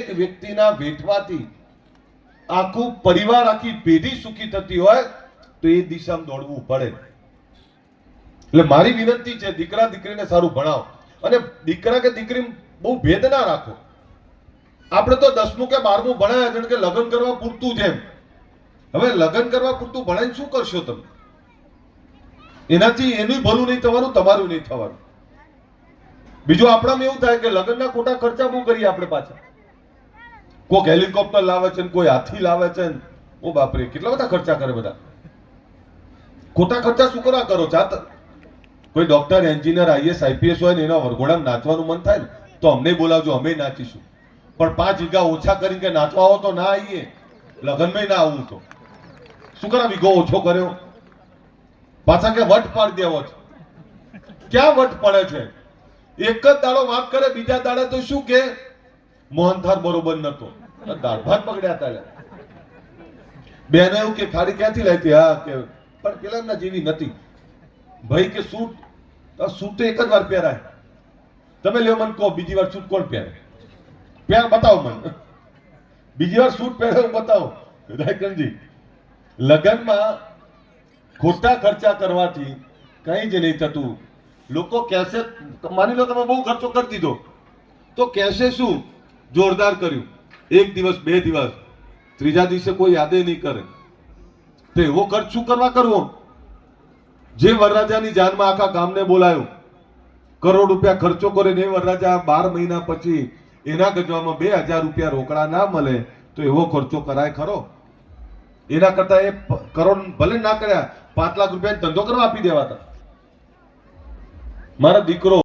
એક વ્યક્તિના વેઠવાથી આખું પરિવાર, આખી પેઢી સુખી થતી હોય તો એ દિશામાં દોડવું પડે. એટલે મારી વિનંતી છે, દીકરા દીકરીને સારું ભણાવો. અને દીકરા કે દીકરી બહુ ભેદ ના રાખો. આપણે તો 10મું કે 12મું ભણાયા છે કે લગ્ન કરવા પૂરતું જ એમ. હવે લગ્ન કરવા પૂરતું ભણાઈને શું કરશો તમે? એનાથી એનું ભલું નહીં થવાનું, તમારું નહીં થવાનું. બીજું આપણામાં એવું થાય કે લગ્નના ખોટા ખર્ચા બહુ કરીએ આપણે પાછા. કોઈક હેલિકોપ્ટર લાવે છે, કોઈ હાથી લાવે છે. ઓ બાપરે, કેટલા બધા ખર્ચા કરે બધા. ખોટા ખર્ચા શું કરવા કરો? જાત કોઈ ડોક્ટર, એન્જિનિયર, આઈએસ, આઈપીએસ હોય ને એના વરઘોડામાં નાચવાનું મન થાય ને તો અમને બોલાવજો, અમે નાચીશું. પણ 5 વીઘા ઓછા કરીને કે નાચવા આવો તો ના આવીએ, લગ્નમાં ના આવું તો શું કરા? વીઘો ઓછો કર્યો પાછા કે વટ પાડી દેવો છે. ક્યાં વટ પડે છે? એક જ દાડો વાત કરે, બીજા દાડે તો શું કે મોહનથાળ બરોબર નતો, દાળ ભાત બગડ્યા હતા. બેને એવું કે ખાડી ક્યાંથી લાવી? હા કે પણ પેલા એમના જેવી નથી ભાઈ. કે સૂટ તો એક જ વાર પહેરાય. તમે લ્યો મને કહો, બીજી વાર સૂટ કોણ પહેરે? બતાવો મને, બીજી વાર સૂટ પહેરે બતાવો. રાયકનજી, લગ્નમાં ખોટા ખર્ચા કરવાથી કઈ જ નહીં થતું. લોકો કહેશે, માની લો તમે બહુ ખર્ચો કરી દીધો તો કહેશે શું? જોરદાર કર્યું. 1 દિવસ 2 દિવસ, ત્રીજા દિવસે કોઈ યાદે નહીં કરે. તો એવો ખર્ચ શું કરવા કરવો? જે વરરાજાની જાનમાં આખા ગામને બોલાયો, કરોડ રૂપિયા ખર્ચો કરીને વરરાજા 12 મહિના પછી એના ગજવામાં 2000 રૂપિયા રોકડા ના મળે તો એવો ખર્ચો કરાય ખરો? એના કરતા એ કરોડ ભલે ના કર્યા, 5 લાખ રૂપિયા ધંધો કરવા આપી દેવાતા. મારો દીકરો